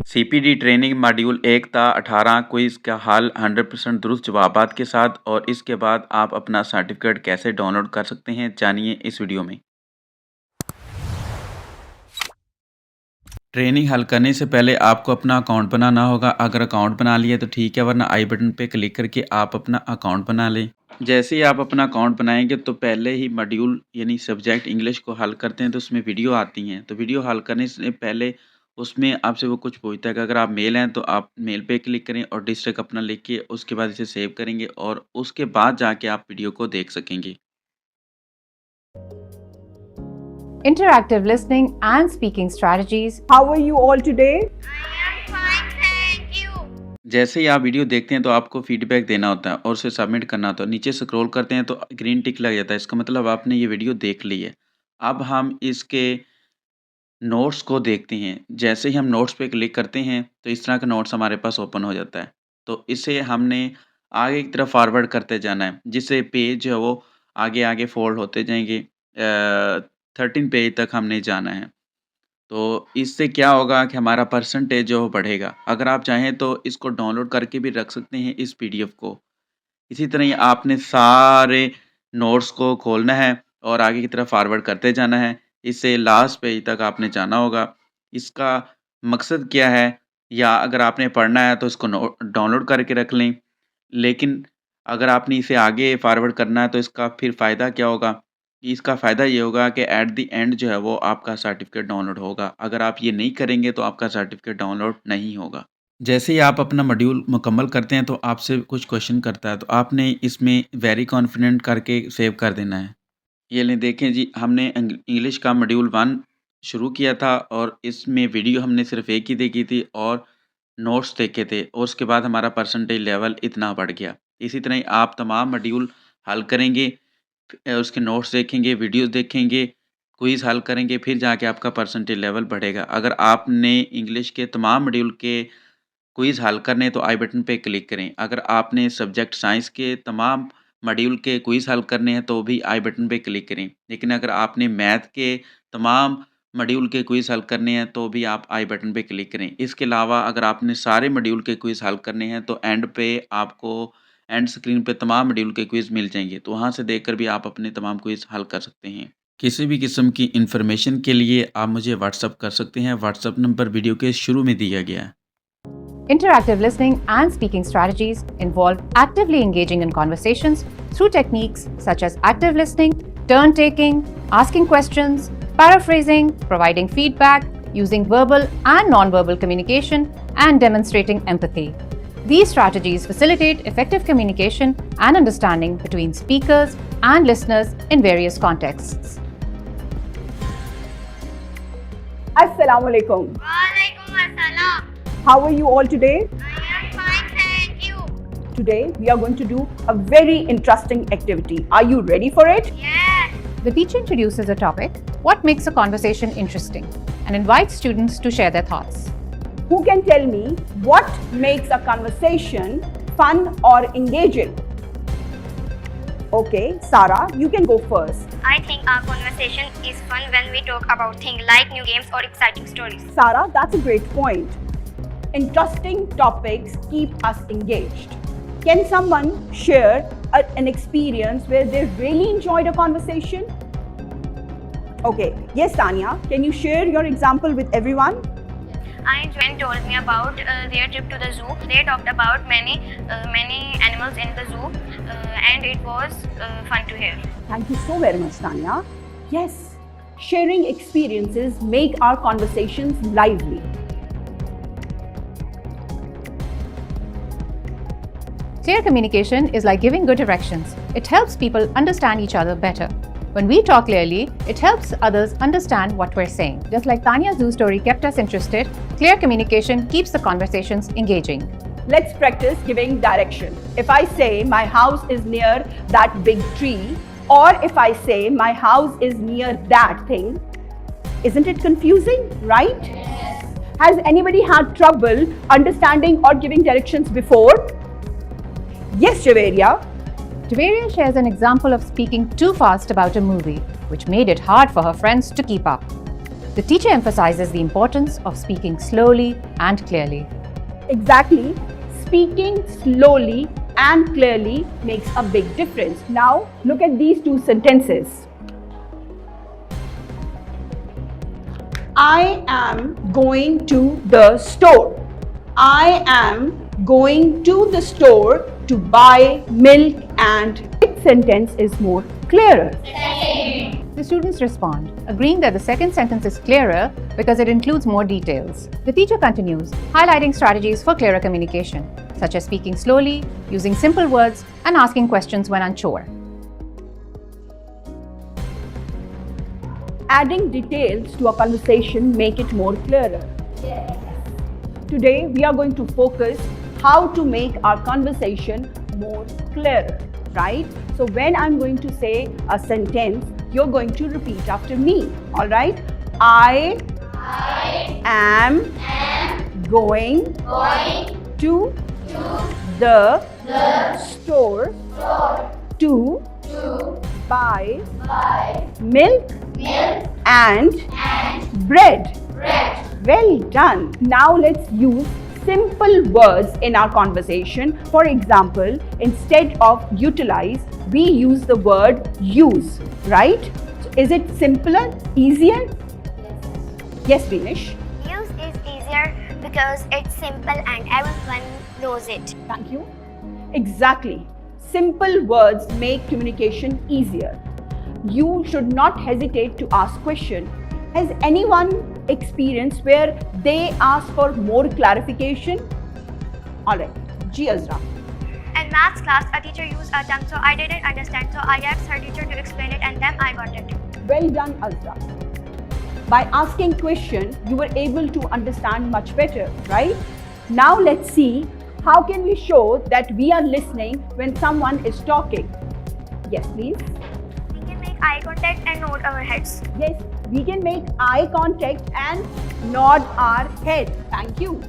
CPD training module 1 ता 18 quiz का हल 100% दुरुस्त जवाबात के साथ और इसके बाद आप अपना सर्टिफिकेट कैसे डाउनलोड कर सकते हैं, जानिए इस वीडियो में। ट्रेनिंग हल करने से पहले आपको अपना अकाउंट बनाना होगा। अगर अकाउंट बना लिया तो ठीक है, वरना आई बटन पे क्लिक करके आप अपना अकाउंट बना लें। जैसे ही आप अपना अकाउंट बनाएंगे तो पहले ही मॉड्यूल यानी सब्जेक्ट इंग्लिश को हल करते हैं तो उसमें वीडियो आती हैं। तो वीडियो हल करने से पहले उसमें आपसे वो कुछ पूछता है कि अगर आप मेल हैं तो आप मेल पे क्लिक करें और डिस्ट्रिक्ट अपना लिख के उसके बाद इसे सेव करेंगे और उसके बाद जाके आप वीडियो को देख सकेंगे। Interactive listening and speaking strategies. How are you all today? I am fine, thank you. जैसे ही आप वीडियो देखते हैं तो आपको फीडबैक देना होता है और उसे सबमिट करना होता है। नीचे स्क्रॉल करते हैं तो ग्रीन टिक लग जाता है, इसका मतलब आपने ये वीडियो देख ली है। अब हम इसके नोट्स को देखते हैं। जैसे ही हम नोट्स पे क्लिक करते हैं तो इस तरह का नोट्स हमारे पास ओपन हो जाता है। तो इसे हमने आगे की तरफ फॉरवर्ड करते जाना है, जिससे पेज जो है वो आगे-आगे फ़ोल्ड होते जाएँगे। 13 पेज तक हमने जाना है। तो इससे क्या होगा कि हमारा परसेंटेज जो है बढ़ेगा। अगर आप चाहें तो इसको डाउनलोड करके भी रख सकते हैं इस पीडीएफ को। इसी तरह ही आपने सारे नोट्स को खोलना है और आगे की तरफ फॉरवर्ड करते जाना है। इससे लास्ट पेज तक आपने जाना होगा। इसका मकसद क्या है, या अगर आपने पढ़ना है तो इसको डाउनलोड करके रख लें। लेकिन अगर आपने इसे आगे फॉरवर्ड करना है तो इसका फिर फ़ायदा क्या होगा? इसका फ़ायदा ये होगा कि एट द एंड जो है वो आपका सर्टिफ़िकेट डाउनलोड होगा। अगर आप ये नहीं करेंगे तो आपका सर्टिफ़िकेट डाउनलोड नहीं होगा। जैसे ही आप अपना मॉड्यूल मुकम्मल करते हैं तो आपसे कुछ क्वेश्चन करता है, तो आपने इसमें वेरी कॉन्फिडेंट करके सेव कर देना है। ये लें देखें जी, हमने इंग्लिश का मॉड्यूल 1 शुरू किया था और इसमें वीडियो हमने सिर्फ़ एक ही देखी थी और नोट्स देखे थे और उसके बाद हमारा परसेंटेज लेवल इतना बढ़ गया। इसी तरह ही आप तमाम मॉड्यूल हल करेंगे, उसके नोट्स देखेंगे, वीडियोज़ देखेंगे, क्विज़ हल करेंगे, फिर जाके आपका परसेंटेज लेवल बढ़ेगा। अगर आपने इंग्लिश के तमाम मॉड्यूल के क्विज़ हल करने हैं तो आई बटन पे क्लिक करें। अगर आपने सब्जेक्ट साइंस के तमाम मॉड्यूल के क्विज़ हल करने हैं तो भी आई बटन पे क्लिक करें। लेकिन अगर आपने मैथ के तमाम मॉड्यूल के क्विज़ हल करने हैं तो भी आप आई बटन पे क्लिक करें। इसके अलावा अगर आपने सारे मॉड्यूल के क्विज़ हल करने हैं तो एंड पे आपको एंड स्क्रीन पे तमाम मॉड्यूल के क्विज़ मिल जाएँगे। तो वहाँ से देखकर भी आप अपने तमाम क्विज़ हल कर सकते हैं। किसी भी किस्म की इन्फॉर्मेशन के लिए आप मुझे व्हाट्सएप कर सकते हैं। व्हाट्सएप नंबर वीडियो के शुरू में दिया गया है। Interactive listening and speaking strategies involve actively engaging in conversations through techniques such as active listening, turn taking, asking questions, paraphrasing, providing feedback, using verbal and non-verbal communication, and demonstrating empathy. These strategies facilitate effective communication and understanding between speakers and listeners in various contexts. Assalamu alaikum. Walaikum assalam. How are you all today? I am fine, thank you. Today we are going to do a very interesting activity. Are you ready for it? Yes. The teacher introduces a topic, what makes a conversation interesting, and invites students to share their thoughts. Who can tell me what makes a conversation fun or engaging? Okay, Sarah, you can go first. I think our conversation is fun when we talk about things like new games or exciting stories. Sarah, that's a great point. Interesting topics keep us engaged. Can someone share an experience where they really enjoyed a conversation? Okay, yes, Tanya, can you share your example with everyone? I enjoyed told me about their trip to the zoo. They talked about many animals in the zoo, and it was fun to hear. Thank you so very much, Tanya. Yes, sharing experiences make our conversations lively. Clear communication is like giving good directions. It helps people understand each other better. When we talk clearly, it helps others understand what we're saying. Just like Tanya's zoo story kept us interested, clear communication keeps the conversations engaging. Let's practice giving direction. If I say my house is near that big tree, or if I say my house is near that thing, isn't it confusing, right? Yes. Has anybody had trouble understanding or giving directions before? Yes, Javeria. Javeria shares an example of speaking too fast about a movie, which made it hard for her friends to keep up. The teacher emphasizes the importance of speaking slowly and clearly. Exactly. Speaking slowly and clearly makes a big difference. Now, look at these two sentences. I am going to the store. I am going to the store to buy milk, and this sentence is more clearer. The students respond, agreeing that the second sentence is clearer because it includes more details. The teacher continues, highlighting strategies for clearer communication, such as speaking slowly, using simple words, and asking questions when unsure. Adding details to a conversation make it more clearer. Yes. Today we are going to focus how to make our conversation more clearer, right? So when I'm going to say a sentence, you're going to repeat after me, all right? I am going to the store to buy milk and bread. Well done. Now let's use simple words in our conversation. For example, instead of utilize, we use the word use, right? So is it simpler, easier? Yes, Vinesh. Use is easier because it's simple and everyone knows it. Thank you. Exactly. Simple words make communication easier. You should not hesitate to ask questions. Has anyone experienced where they ask for more clarification? Alright, Ji Azra. In maths class, a teacher used a term so I didn't understand, so I asked her teacher to explain it and then I got it. Well done, Azra. By asking questions, you were able to understand much better, right? Now let's see how can we show that we are listening when someone is talking. Yes, please. We can make eye contact and nod our heads. Yes, we can make eye contact and nod our head. Thank you.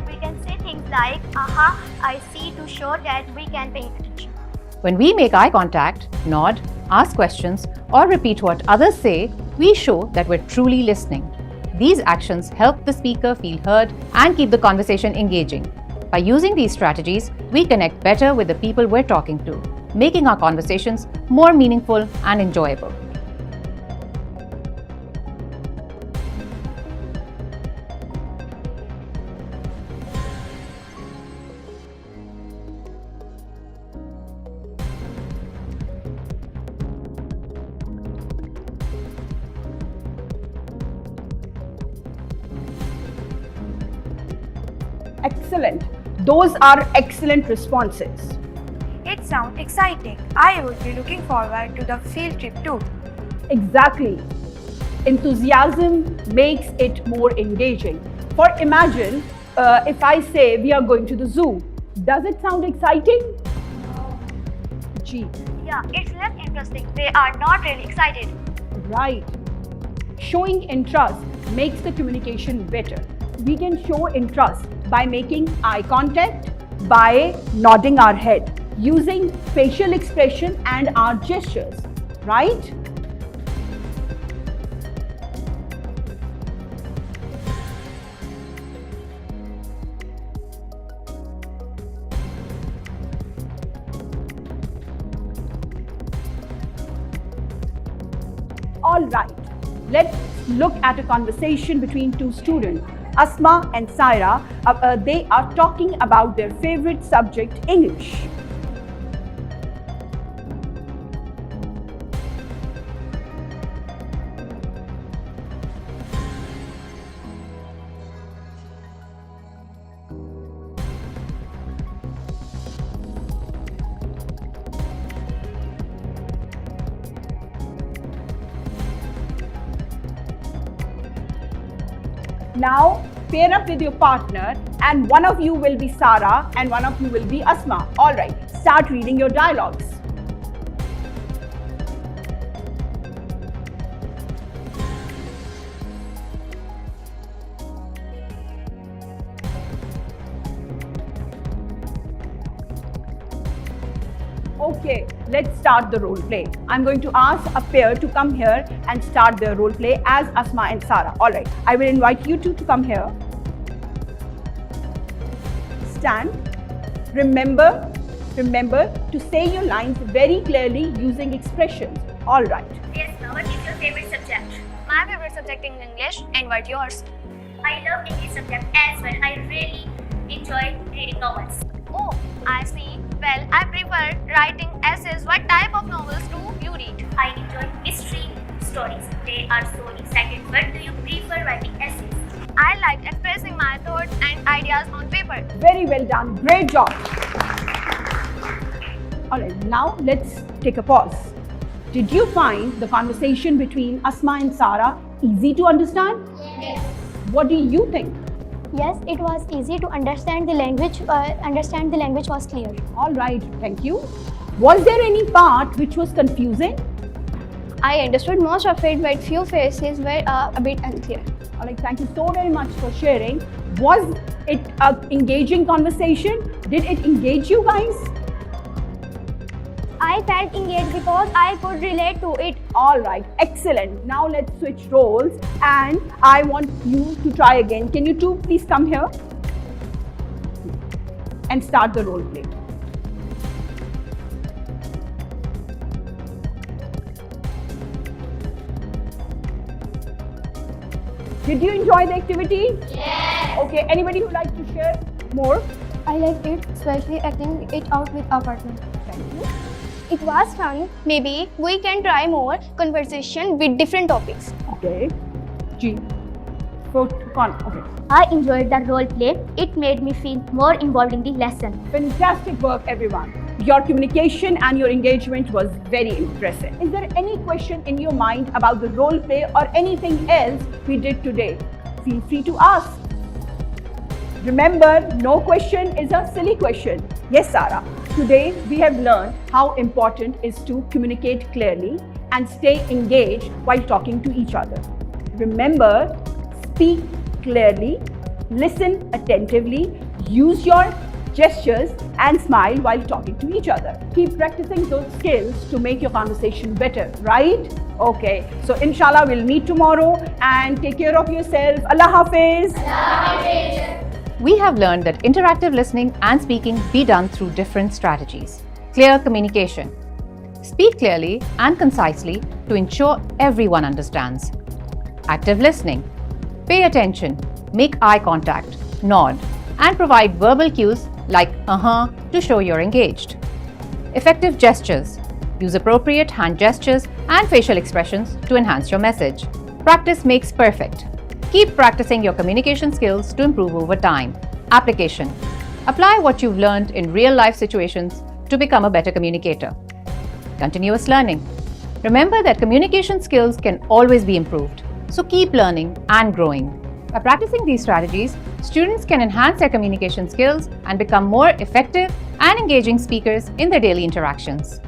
We can say things like, aha, I see, to show that we can pay attention. When we make eye contact, nod, ask questions, or repeat what others say, we show that we're truly listening. These actions help the speaker feel heard and keep the conversation engaging. By using these strategies, we connect better with the people we're talking to, making our conversations more meaningful and enjoyable. Excellent. Those are excellent responses. It sounds exciting. I would be looking forward to the field trip too. Exactly. Enthusiasm makes it more engaging. For imagine if I say we are going to the zoo. Does it sound exciting? Gee, Yeah, it's less interesting. They are not really excited. right. Showing interest makes the communication better. We can show interest by making eye contact, by nodding our head, using facial expression and our gestures, right? All right, let's look at a conversation between two students. Asma and Saira, they are talking about their favorite subject, English. Now, pair up with your partner and one of you will be Sara and one of you will be Asma. All right, start reading your dialogues. Okay, let's start the role play. I'm going to ask a pair to come here and start their role play as Asma and Sara. All right, I will invite you two to come here. Stand. Remember to say your lines very clearly using expressions. All right. Yes, now what is your favorite subject? My favorite subject is English, and what yours? I love English subject as well. I really enjoy reading novels. Oh, I see. Well, I prefer writing essays. What type of novels do you read? I enjoy mystery stories. They are so exciting. What do you prefer writing essays? I like expressing my thoughts and ideas on paper. Very well done. Great job. All right, now let's take a pause. Did you find the conversation between Asma and Sara easy to understand? Yes. What do you think? Yes, it was easy to understand the language. The language was clear. All right, thank you. Was there any part which was confusing? I understood most of it, but few phrases were a bit unclear. All right, thank you so very much for sharing. Was it an engaging conversation? Did it engage you guys? I felt engaged because I could relate to it. All right, excellent. Now let's switch roles and I want you to try again. Can you two please come here and start the role play? Did you enjoy the activity? Yes. Okay, anybody who would like to share more? I liked it, especially acting it out with our partner. Thank you. It was fun. Maybe we can try more conversation with different topics. Okay. G. Okay. I enjoyed the role play. It made me feel more involved in the lesson. Fantastic work, everyone. Your communication and your engagement was very impressive. Is there any question in your mind about the role play or anything else we did today? Feel free to ask. Remember, no question is a silly question. Yes, Sara. Today, we have learned how important it is to communicate clearly and stay engaged while talking to each other. Remember, speak clearly, listen attentively, use your gestures and smile while talking to each other. Keep practicing those skills to make your conversation better, right? Okay, so inshallah we'll meet tomorrow and take care of yourself. Allah Hafiz. Allah Hafiz. We have learned that interactive listening and speaking be done through different strategies. Clear communication. Speak clearly and concisely to ensure everyone understands. Active listening. Pay attention, make eye contact, nod, and provide verbal cues like to show you're engaged. Effective gestures. Use appropriate hand gestures and facial expressions to enhance your message. Practice makes perfect. Keep practicing your communication skills to improve over time. Application. Apply what you've learned in real-life situations to become a better communicator. Continuous learning. Remember that communication skills can always be improved, so keep learning and growing. By practicing these strategies, students can enhance their communication skills and become more effective and engaging speakers in their daily interactions.